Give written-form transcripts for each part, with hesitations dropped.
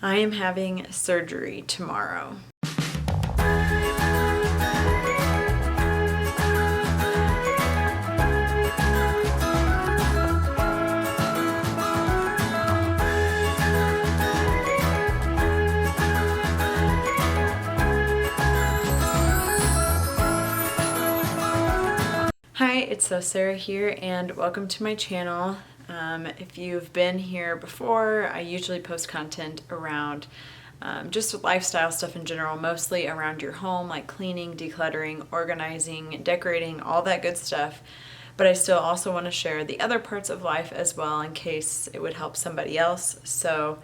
I am having surgery tomorrow. Hi, it's Sarah here, and welcome to my channel. If you've been here before, I usually post content around just lifestyle stuff in general, mostly around your home, like cleaning, decluttering, organizing, decorating, all that good stuff. But I still also want to share the other parts of life as well in case it would help somebody else. So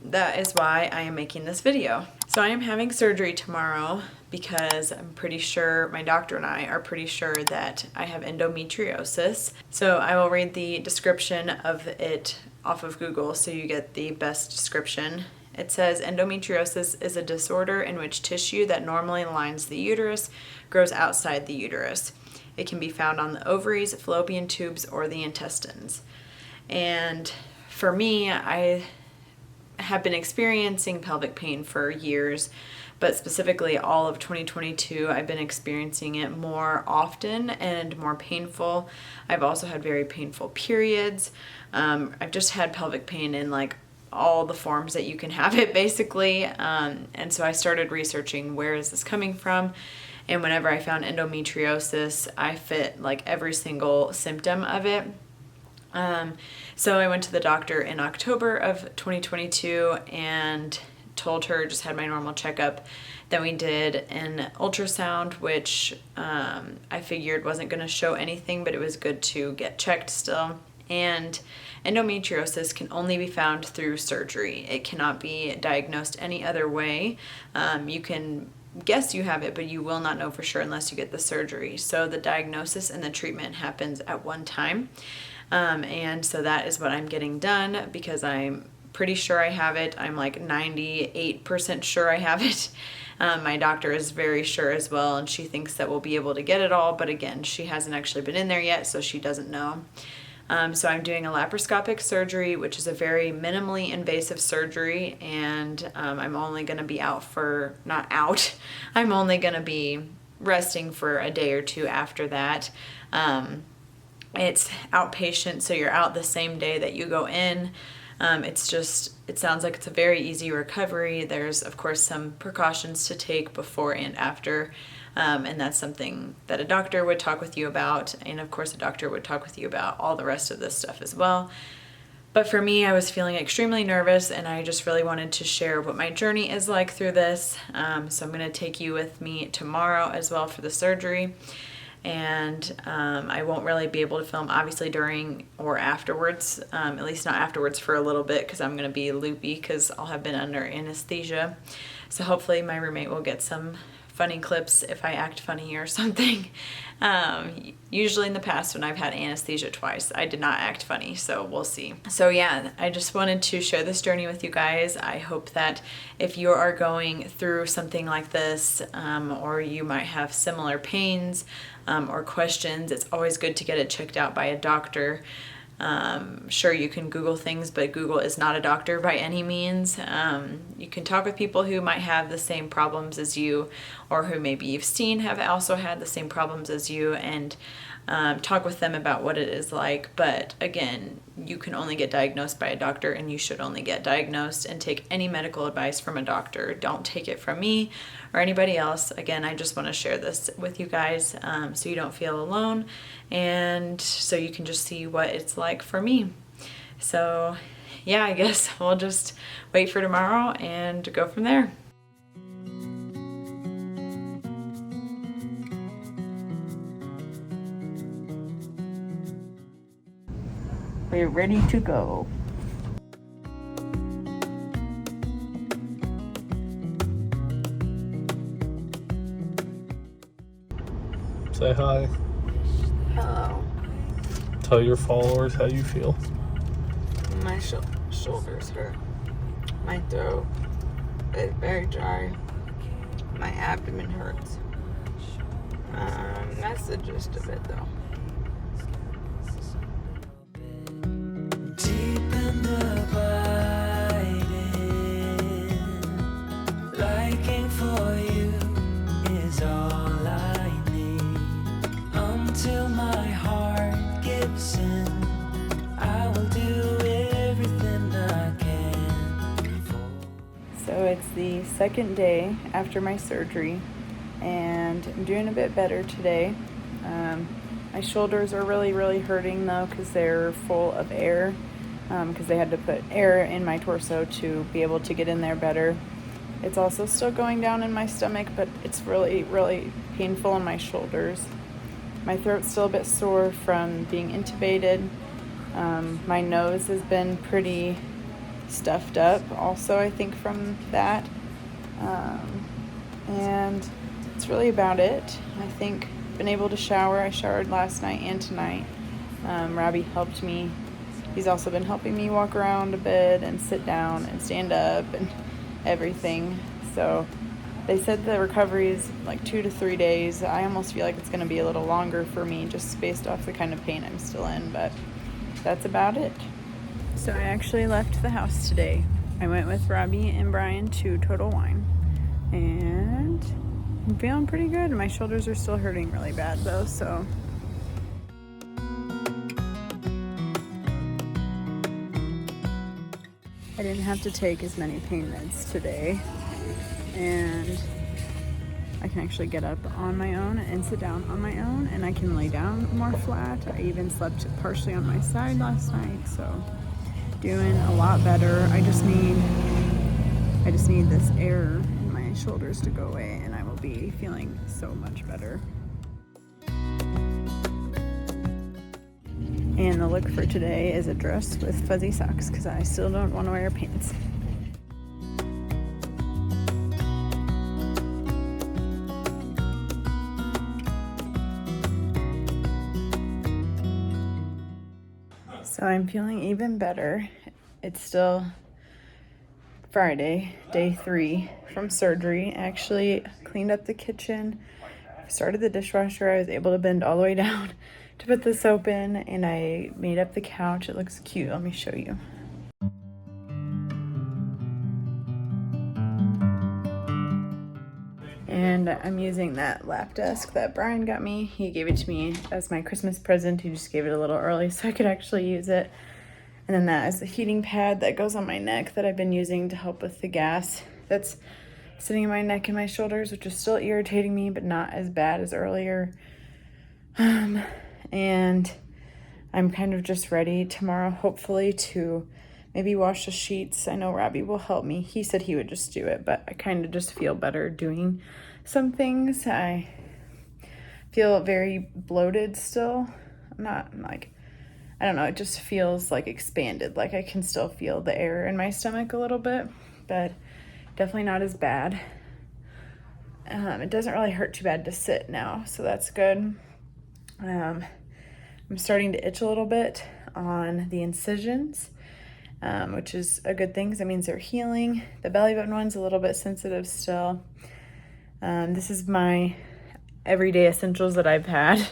that is why I am making this video. So I am having surgery tomorrow because I'm pretty sure, my doctor and I are pretty sure that I have endometriosis. So I will read the description of it off of Google so you get the best description. It says, endometriosis is a disorder in which tissue that normally lines the uterus grows outside the uterus. It can be found on the ovaries, fallopian tubes, or the intestines. And for me, I have been experiencing pelvic pain for years, but specifically all of 2022, I've been experiencing it more often and more painful. I've also had very painful periods. I've just had pelvic pain in like all the forms that you can have it, basically. And so I started researching, where is this coming from? And whenever I found endometriosis, I fit like every single symptom of it. So I went to the doctor in October of 2022 and told her, just had my normal checkup. Then we did an ultrasound, which I figured wasn't going to show anything, but it was good to get checked still. And endometriosis can only be found through surgery. It cannot be diagnosed any other way. You can guess you have it, but you will not know for sure unless you get the surgery. So the diagnosis and the treatment happens at one time. And so that is what I'm getting done because I'm pretty sure I have it. I'm like 98% sure I have it. My doctor is very sure as well, and she thinks that we'll be able to get it all. But again, she hasn't actually been in there yet, so she doesn't know. So I'm doing a laparoscopic surgery, which is a very minimally invasive surgery, and I'm only going to be I'm only going to be resting for a day or two after that. It's outpatient, so you're out the same day that you go in. It sounds like it's a very easy recovery. There's, of course, some precautions to take before and after. And that's something that a doctor would talk with you about. And of course, a doctor would talk with you about all the rest of this stuff as well. But for me, I was feeling extremely nervous, and I just really wanted to share what my journey is like through this. So I'm going to take you with me tomorrow as well for the surgery. And I won't really be able to film obviously during or afterwards, at least not afterwards for a little bit, because I'm going to be loopy because I'll have been under anesthesia. So hopefully my roommate will get some funny clips if I act funny or something. Usually in the past when I've had anesthesia twice, I did not act funny, so we'll see. So yeah, I just wanted to share this journey with you guys. I hope that if you are going through something like this, or you might have similar pains or questions, it's always good to get it checked out by a doctor. Sure, you can Google things, but Google is not a doctor by any means. You can talk with people who might have the same problems as you, or who maybe you've seen have also had the same problems as you, and talk with them about what it is like. But again, you can only get diagnosed by a doctor, and you should only get diagnosed and take any medical advice from a doctor. Don't take it from me or anybody else. Again, I just want to share this with you guys so you don't feel alone, and so you can just see what it's like for me. So yeah, I guess we'll just wait for tomorrow and go from there. We're ready to go. Say hi. Hello. Tell your followers how you feel. My shoulders hurt. My throat is very dry. My abdomen hurts. That's the gist of it, though. Deep in the abiding So it's the second day after my surgery, and I'm doing a bit better today. My shoulders are really hurting though, because they're full of air, because they had to put air in my torso to be able to get in there better. It's also still going down in my stomach, but it's really painful in my shoulders. My throat's still a bit sore from being intubated. My nose has been pretty stuffed up also, I think, from that. And it's really about it. I think been able to shower. I showered last night and tonight. Robbie helped me. He's also been helping me walk around a bit and sit down and stand up and everything. So they said the recovery is like 2 to 3 days. I almost feel like it's going to be a little longer for me just based off the kind of pain I'm still in, but that's about it. So I actually left the house today. I went with Robbie and Brian to Total Wine, and I'm feeling pretty good. My shoulders are still hurting really bad though, so. I didn't have to take as many pain meds today, and I can actually get up on my own and sit down on my own, and I can lay down more flat. I even slept partially on my side last night, so doing a lot better. I just need this air in my shoulders to go away, and I will be feeling so much better. And the look for today is a dress with fuzzy socks, because I still don't want to wear pants. So I'm feeling even better. It's still Friday, day 3 from surgery. I actually cleaned up the kitchen, started the dishwasher. I was able to bend all the way down to put the soap in, and I made up the couch. It looks cute. Let me show you. And I'm using that lap desk that Brian got me. He gave it to me as my Christmas present. He just gave it a little early so I could actually use it. And then that is the heating pad that goes on my neck that I've been using to help with the gas that's sitting in my neck and my shoulders, which is still irritating me, but not as bad as earlier. And I'm kind of just ready tomorrow, hopefully, to maybe wash the sheets. I know Robbie will help me. He said he would just do it, but I kind of just feel better doing some things. I feel very bloated still. I'm not like, I don't know, it just feels like expanded. Like I can still feel the air in my stomach a little bit, but definitely not as bad. It doesn't really hurt too bad to sit now, so that's good. I'm starting to itch a little bit on the incisions, which is a good thing because that means they're healing. The belly button one's a little bit sensitive still. This is my everyday essentials that I've had.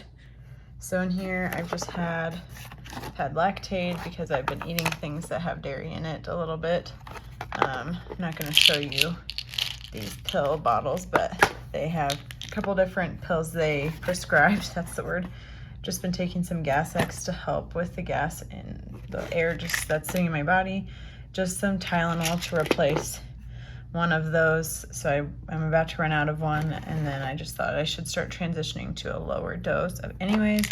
So in here, I've just had Lactaid because I've been eating things that have dairy in it a little bit. I'm not going to show you these pill bottles, but they have a couple different pills they prescribed. That's the word. Just been taking some Gas X to help with the gas and the air that's sitting in my body. Just some Tylenol to replace one of those. So I'm about to run out of one, and then I just thought I should start transitioning to a lower dose of anyways.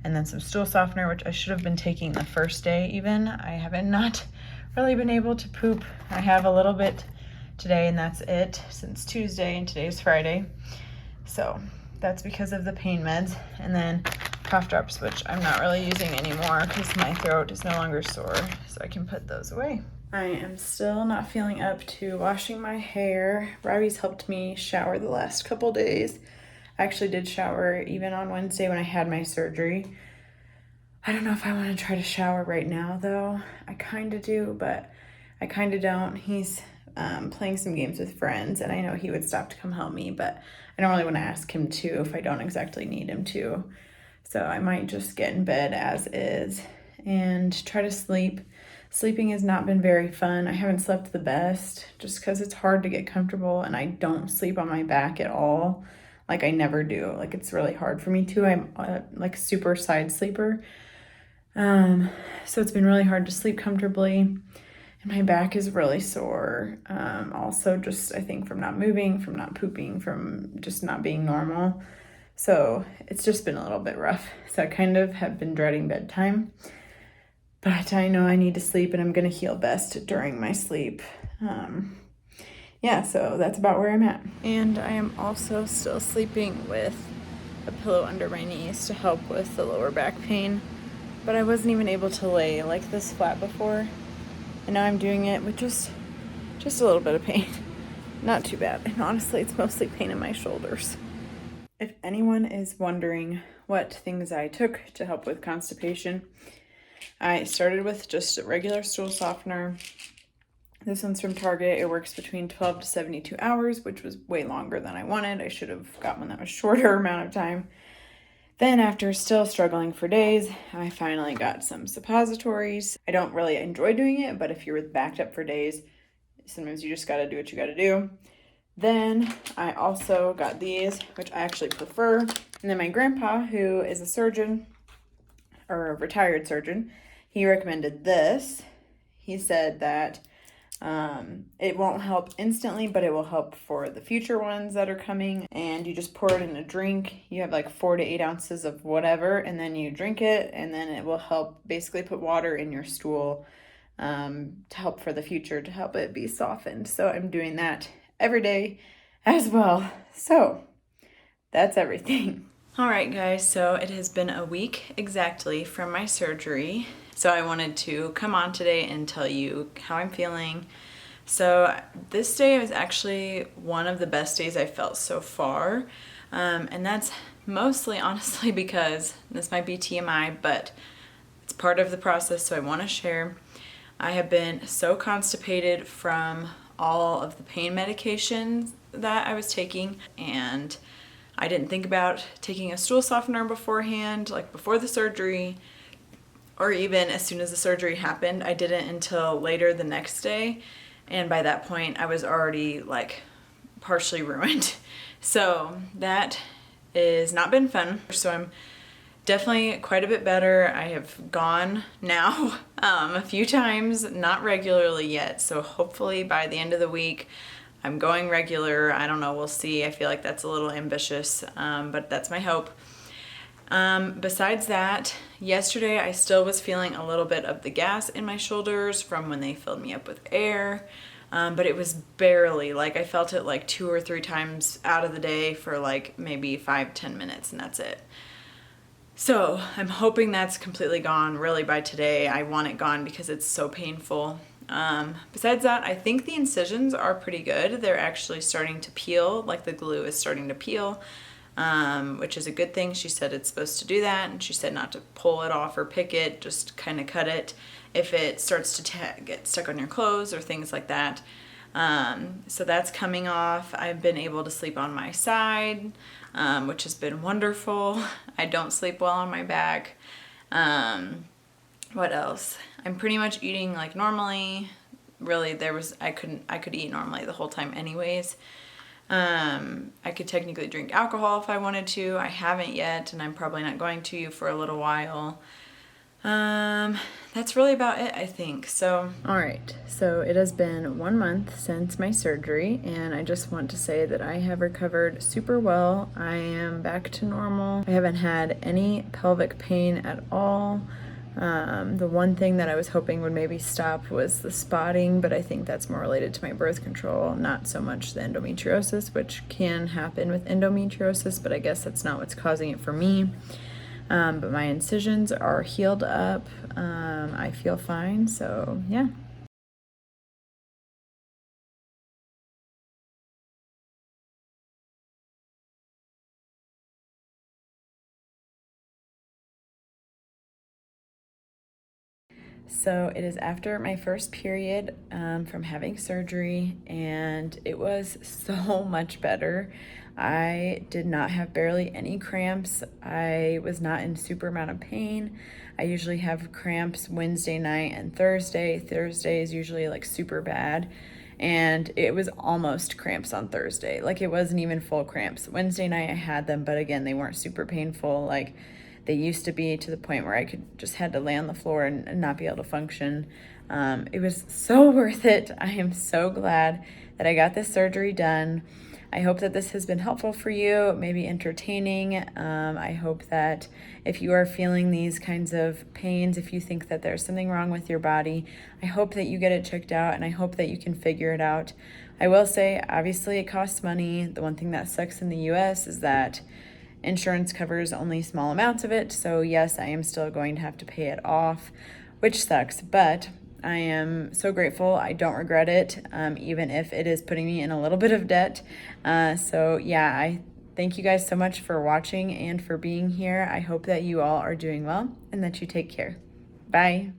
And then some stool softener, which I should have been taking the first day even. I haven't not really been able to poop. I have a little bit today, and that's it since Tuesday, and today's Friday. So that's because of the pain meds. And then cough drops, which I'm not really using anymore because my throat is no longer sore, so I can put those away. I am still not feeling up to washing my hair. Robbie's helped me shower the last couple days. I actually did shower even on Wednesday when I had my surgery. I don't know if I want to try to shower right now though. I kind of do, but I kind of don't. He's playing some games with friends, and I know he would stop to come help me, but I don't really want to ask him to if I don't exactly need him to. So I might just get in bed as is and try to sleep. Sleeping has not been very fun. I haven't slept the best just because it's hard to get comfortable, and I don't sleep on my back at all. Like I never do. Like it's really hard for me to. I'm like super side sleeper. So it's been really hard to sleep comfortably. And my back is really sore. Also just, I think, from not moving, from not pooping, from just not being normal. So it's just been a little bit rough. So I kind of have been dreading bedtime. But I know I need to sleep, and I'm going to heal best during my sleep. Yeah, so that's about where I'm at. And I am also still sleeping with a pillow under my knees to help with the lower back pain. But I wasn't even able to lay like this flat before. And now I'm doing it with just a little bit of pain. Not too bad. And honestly, it's mostly pain in my shoulders. If anyone is wondering what things I took to help with constipation, I started with just a regular stool softener. This one's from Target. It works between 12 to 72 hours, which was way longer than I wanted. I should have got one that was shorter amount of time. Then after still struggling for days, I finally got some suppositories. I don't really enjoy doing it, but if you're backed up for days, sometimes you just gotta do what you gotta do. Then I also got these, which I actually prefer. And then my grandpa, who is a surgeon, or a retired surgeon, he recommended this. He said that it won't help instantly, but it will help for the future ones that are coming. And you just pour it in a drink. You have like 4 to 8 ounces of whatever, and then you drink it, and then it will help basically put water in your stool to help for the future, to help it be softened. So I'm doing that every day as well. So that's everything. All right, guys, so it has been a week exactly from my surgery. So I wanted to come on today and tell you how I'm feeling. So this day was actually one of the best days I felt so far. And that's mostly, honestly, because this might be TMI, but it's part of the process, so I want to share. I have been so constipated from all of the pain medications that I was taking, and I didn't think about taking a stool softener beforehand, like before the surgery, or even as soon as the surgery happened. I didn't until later the next day, and by that point I was already like partially ruined. So that has not been fun. So I'm definitely quite a bit better. I have gone now a few times, not regularly yet, so hopefully by the end of the week I'm going regular. I don't know, we'll see. I feel like that's a little ambitious, but that's my hope. Besides that, yesterday I still was feeling a little bit of the gas in my shoulders from when they filled me up with air, but it was barely, like I felt it like 2 or 3 times out of the day for like maybe 5-10 minutes, and that's it. So I'm hoping that's completely gone really by today. I want it gone because it's so painful. Besides that, I think the incisions are pretty good. They're actually starting to peel, like the glue is starting to peel, which is a good thing. She said it's supposed to do that, and she said not to pull it off or pick it, just kind of cut it if it starts to get stuck on your clothes or things like that. So that's coming off. I've been able to sleep on my side, which has been wonderful. I don't sleep well on my back. What else? I'm pretty much eating like normally. Really, I could eat normally the whole time anyways. I could technically drink alcohol if I wanted to. I haven't yet, and I'm probably not going to for a little while. That's really about it, I think. So, all right. So it has been 1 month since my surgery, and I just want to say that I have recovered super well. I am back to normal. I haven't had any pelvic pain at all. The one thing that I was hoping would maybe stop was the spotting, but I think that's more related to my birth control, not so much the endometriosis, which can happen with endometriosis, but I guess that's not what's causing it for me. But my incisions are healed up. I feel fine, so yeah. So it is after my first period from having surgery, and it was so much better. I did not have barely any cramps. I was not in super amount of pain. I usually have cramps Wednesday night and Thursday. Thursday is usually like super bad, and it was almost cramps on Thursday. Like it wasn't even full cramps. Wednesday night I had them, but again, they weren't super painful. Like they used to be, to the point where I had to lay on the floor and not be able to function. It was so worth it. I am so glad that I got this surgery done. I hope that this has been helpful for you, maybe entertaining. I hope that if you are feeling these kinds of pains, if you think that there's something wrong with your body, I hope that you get it checked out, and I hope that you can figure it out. I will say, obviously, it costs money. The one thing that sucks in the US is that insurance covers only small amounts of it. So yes, I am still going to have to pay it off, which sucks, but I am so grateful. I don't regret it, even if it is putting me in a little bit of debt. So yeah, I thank you guys so much for watching and for being here. I hope that you all are doing well and that you take care. Bye.